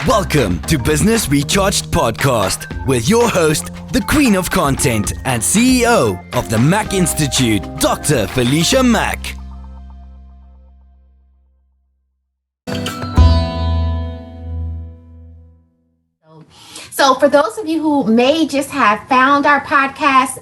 Welcome to Business Recharged Podcast with your host, the Queen of Content and CEO of the Mack Institute, Dr. Philisha Mack. So for those of you who may just have found our podcast,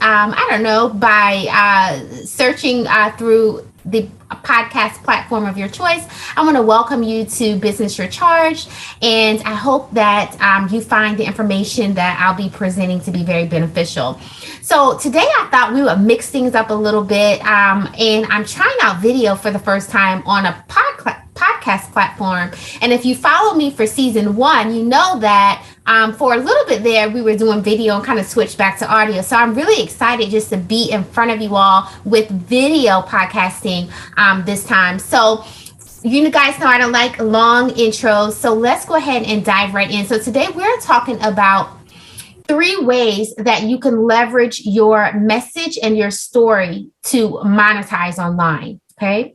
by searching through the podcast platform of your choice, I want to welcome you to Business Recharged, and I hope that you find the information that I'll be presenting to be very beneficial. So today I thought we would mix things up a little bit, and I'm trying out video for the first time on a podcast platform. And if you follow me for season 1, you know that for a little bit there, we were doing video and kind of switched back to audio. So I'm really excited just to be in front of you all with video podcasting this time. So you guys know I don't like long intros. So let's go ahead and dive right in. So today we're talking about 3 ways that you can leverage your message and your story to monetize online. Okay.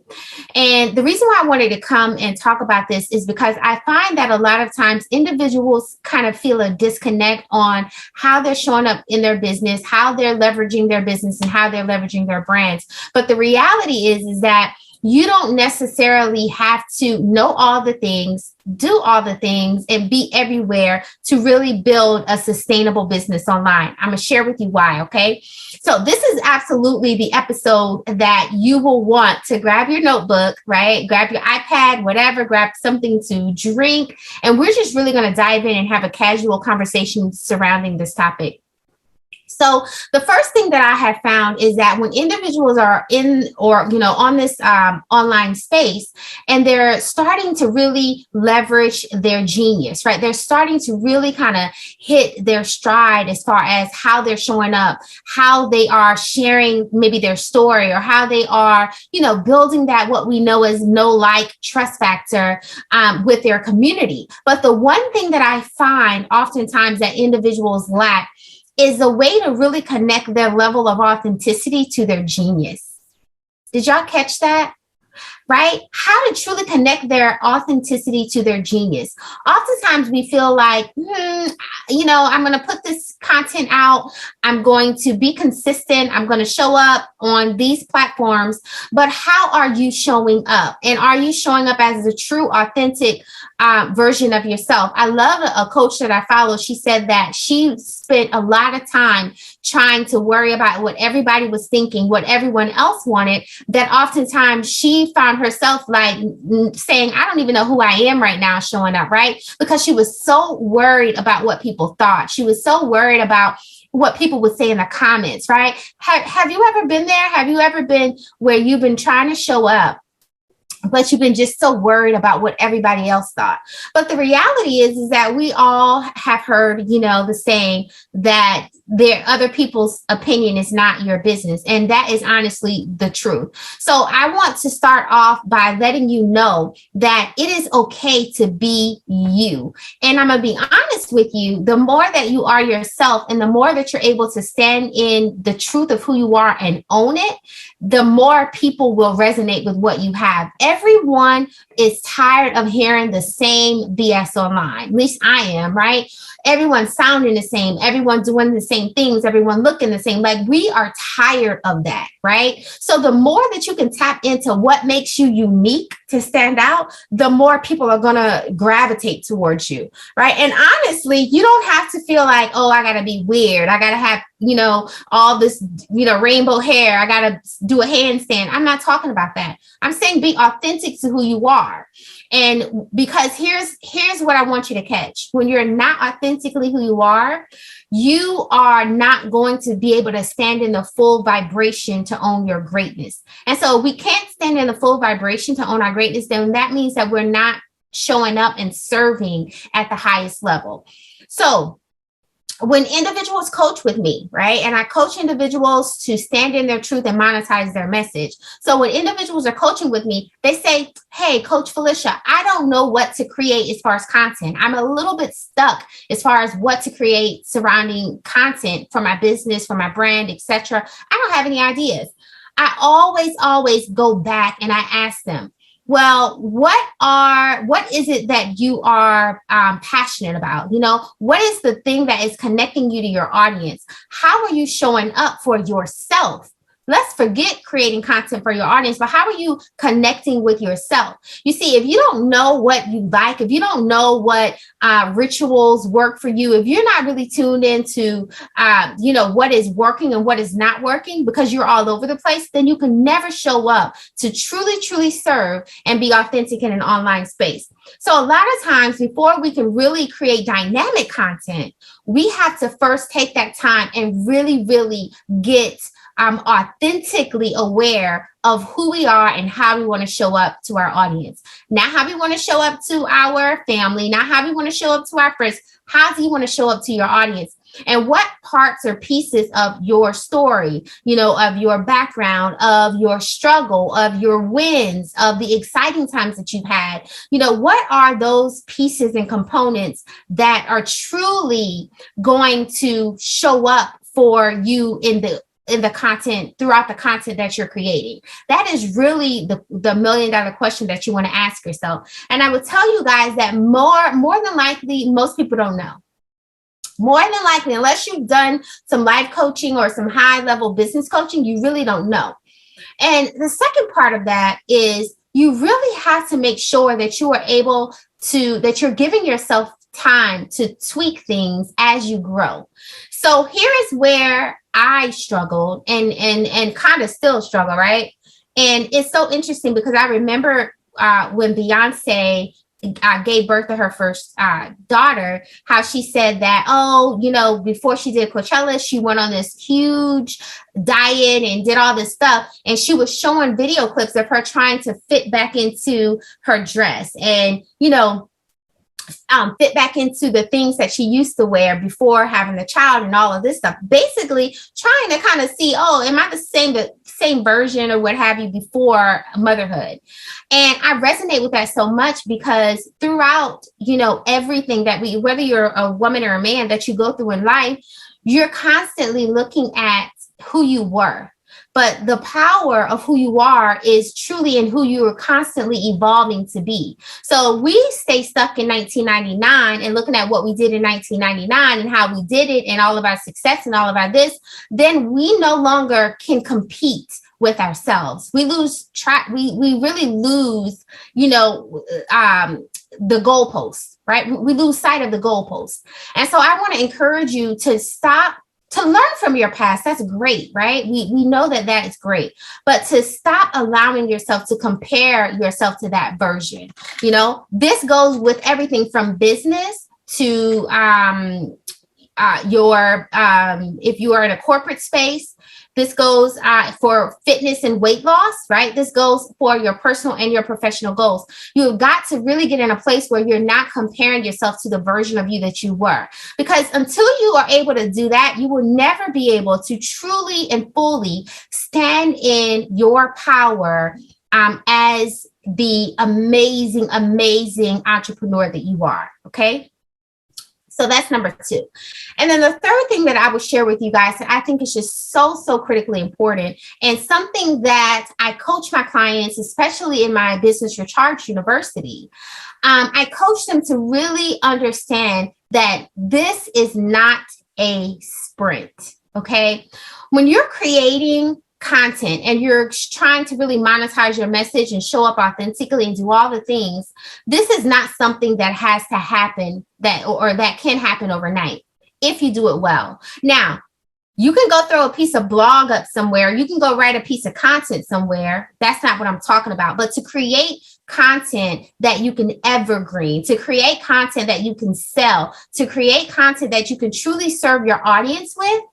And the reason why I wanted to come and talk about this is because I find that a lot of times individuals kind of feel a disconnect on how they're showing up in their business, how they're leveraging their business, and how they're leveraging their brands. But the reality is that you don't necessarily have to know all the things, do all the things, and be everywhere to really build a sustainable business online. I'm going to share with you why, okay? So this is absolutely the episode that you will want to grab your notebook, right? Grab your iPad, whatever, grab something to drink, and we're just really going to dive in and have a casual conversation surrounding this topic. So the first thing that I have found is that when individuals are in on this online space and they're starting to really leverage their genius, right? They're starting to really kind of hit their stride as far as how they're showing up, how they are sharing maybe their story, or how they are, building that what we know as know, like, trust factor with their community. But the one thing that I find oftentimes that individuals lack is a way to really connect their level of authenticity to their genius. Did y'all catch that? Right? How to truly connect their authenticity to their genius. Oftentimes we feel like, I'm going to put this content out. I'm going to be consistent. I'm going to show up on these platforms. But how are you showing up? And are you showing up as a true, authentic version of yourself? I love a coach that I follow. She said that she spent a lot of time trying to worry about what everybody was thinking, what everyone else wanted, that oftentimes she found herself like saying, I don't even know who I am right now showing up, right? Because she was so worried about what people thought. She was so worried about what people would say in the comments, right? Have you ever been there? Have you ever been where you've been trying to show up, but you've been just so worried about what everybody else thought? But the reality is that we all have heard, the saying that other people's opinion is not your business. And that is honestly the truth. So I want to start off by letting you know that it is okay to be you. And I'm going to be honest with you, the more that you are yourself and the more that you're able to stand in the truth of who you are and own it, the more people will resonate with what you have. Everyone is tired of hearing the same BS online. At least I am, right? Everyone sounding the same, everyone doing the same things, everyone looking the same. Like, we are tired of that, right? So the more that you can tap into what makes you unique to stand out, the more people are going to gravitate towards you, right? And honestly, you don't have to feel like, oh, I got to be weird. I got to have, all this, rainbow hair. I got to do a handstand. I'm not talking about that. I'm saying be authentic to who you are. And because here's what I want you to catch. When you're not authentically who you are not going to be able to stand in the full vibration to own your greatness. And so we can't stand in the full vibration to own our greatness. Then that means that we're not showing up and serving at the highest level. So when individuals coach with me, right, and I coach individuals to stand in their truth and monetize their message. So when individuals are coaching with me, they say, hey, Coach Philisha, I don't know what to create as far as content. I'm a little bit stuck as far as what to create surrounding content for my business, for my brand, etc. I don't have any ideas. I always go back and I ask them, well, what is it that you are passionate about? What is the thing that is connecting you to your audience? How are you showing up for yourself? Let's forget creating content for your audience, but how are you connecting with yourself? You see, if you don't know what you like, if you don't know what rituals work for you, if you're not really tuned into, what is working and what is not working because you're all over the place, then you can never show up to truly, truly serve and be authentic in an online space. So a lot of times before we can really create dynamic content, we have to first take that time and really, really get authentically aware of who we are and how we want to show up to our audience. Not how we want to show up to our family, not how we want to show up to our friends. How do you want to show up to your audience? And what parts or pieces of your story, of your background, of your struggle, of your wins, of the exciting times that you've had, what are those pieces and components that are truly going to show up for you in the content, throughout the content that you're creating? That is really the $1 million question that you want to ask yourself. And I would tell you guys that more than likely, most people don't know. More than likely, unless you've done some life coaching or some high level business coaching, you really don't know. And the second part of that is you really have to make sure that you are able to, that you're giving yourself time to tweak things as you grow. So here is where I struggled and kind of still struggle, right? And it's so interesting because I remember when Beyonce gave birth to her first daughter, how she said that, before she did Coachella, she went on this huge diet and did all this stuff. And she was showing video clips of her trying to fit back into her dress and, fit back into the things that she used to wear before having the child and all of this stuff. Basically trying to kind of see, am I the same version or what have you before motherhood? And I resonate with that so much because throughout, everything that whether you're a woman or a man that you go through in life, you're constantly looking at who you were. But the power of who you are is truly in who you are constantly evolving to be. So we stay stuck in 1999 and looking at what we did in 1999 and how we did it and all of our success and all of our this, then we no longer can compete with ourselves. We lose track. We really lose, the goalposts, right? We lose sight of the goalposts. And so I want to encourage you to stop. To learn from your past, that's great, right? We know that is great, but to stop allowing yourself to compare yourself to that version. This goes with everything from business to if you are in a corporate space. This goes for fitness and weight loss, right? This goes for your personal and your professional goals. You've got to really get in a place where you're not comparing yourself to the version of you that you were. Because until you are able to do that, you will never be able to truly and fully stand in your power as the amazing, amazing entrepreneur that you are, okay? So that's number 2. And then the third thing that I will share with you guys that I think is just so, so critically important and something that I coach my clients, especially in my Business Your Charge University. I coach them to really understand that this is not a sprint, okay? When you're creating content and you're trying to really monetize your message and show up authentically and do all the things, this is not something that has to happen that can happen overnight if you do it well. Now, you can go throw a piece of blog up somewhere. You can go write a piece of content somewhere. That's not what I'm talking about. But to create content that you can evergreen, to create content that you can sell, to create content that you can truly serve your audience with,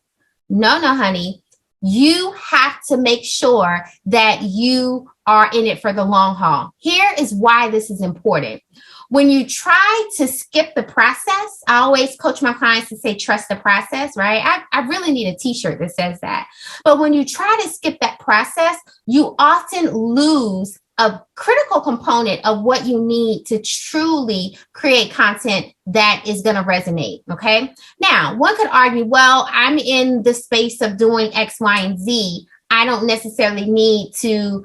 no, honey. You have to make sure that you are in it for the long haul. Here is why this is important. When you try to skip the process, I always coach my clients to say, trust the process, right? I really need a t-shirt that says that. But when you try to skip that process, you often lose a critical component of what you need to truly create content that is going to resonate. Okay. Now, one could argue, well, I'm in the space of doing X, Y, and Z. I don't necessarily need to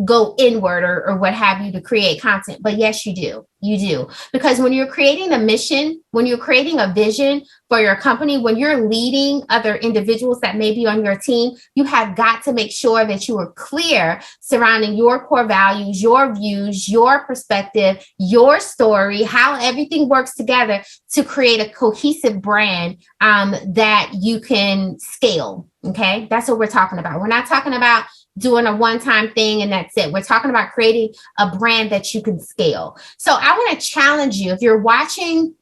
go inward or what have you to create content. But yes, you do. You do. Because when you're creating a mission, when you're creating a vision for your company, when you're leading other individuals that may be on your team, you have got to make sure that you are clear surrounding your core values, your views, your perspective, your story, how everything works together to create a cohesive brand that you can scale. Okay, that's what we're talking about. We're not talking about doing a one-time thing and that's it. We're talking about creating a brand that you can scale. So I want to challenge you. If you're watching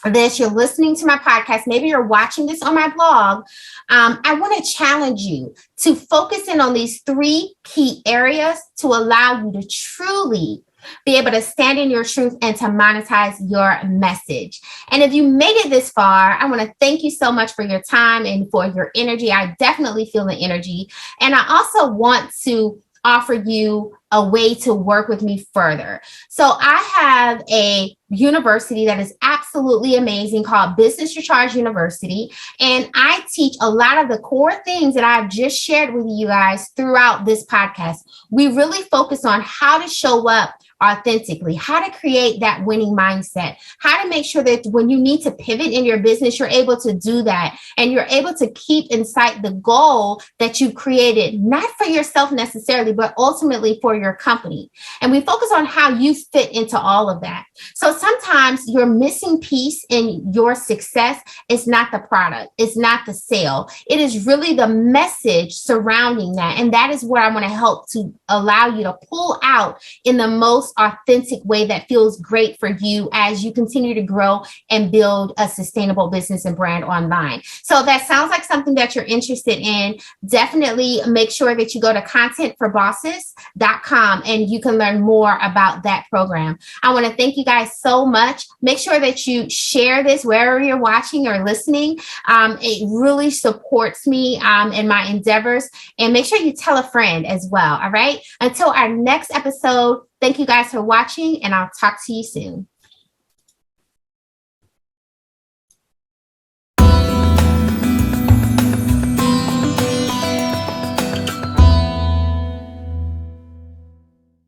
this, you're listening to my podcast, maybe you're watching this on my blog, I want to challenge you to focus in on these 3 key areas to allow you to truly be able to stand in your truth and to monetize your message. And if you made it this far, I want to thank you so much for your time and for your energy. I definitely feel the energy. And I also want to offer you a way to work with me further. So I have a university that is absolutely amazing called Business Your Charge University. And I teach a lot of the core things that I've just shared with you guys throughout this podcast. We really focus on how to show up authentically, how to create that winning mindset, how to make sure that when you need to pivot in your business, you're able to do that. And you're able to keep in sight the goal that you've created, not for yourself necessarily, but ultimately for your company. And we focus on how you fit into all of that. So sometimes your missing piece in your success is not the product, it's not the sale. It is really the message surrounding that. And that is where I want to help to allow you to pull out in the most authentic way that feels great for you as you continue to grow and build a sustainable business and brand online. So that sounds like something that you're interested in. Definitely make sure that you go to contentforbosses.com and you can learn more about that program. I want to thank you guys so much. Make sure that you share this wherever you're watching or listening. It really supports me in my endeavors. And make sure you tell a friend as well. All right. Until our next episode, thank you guys for watching, and I'll talk to you soon.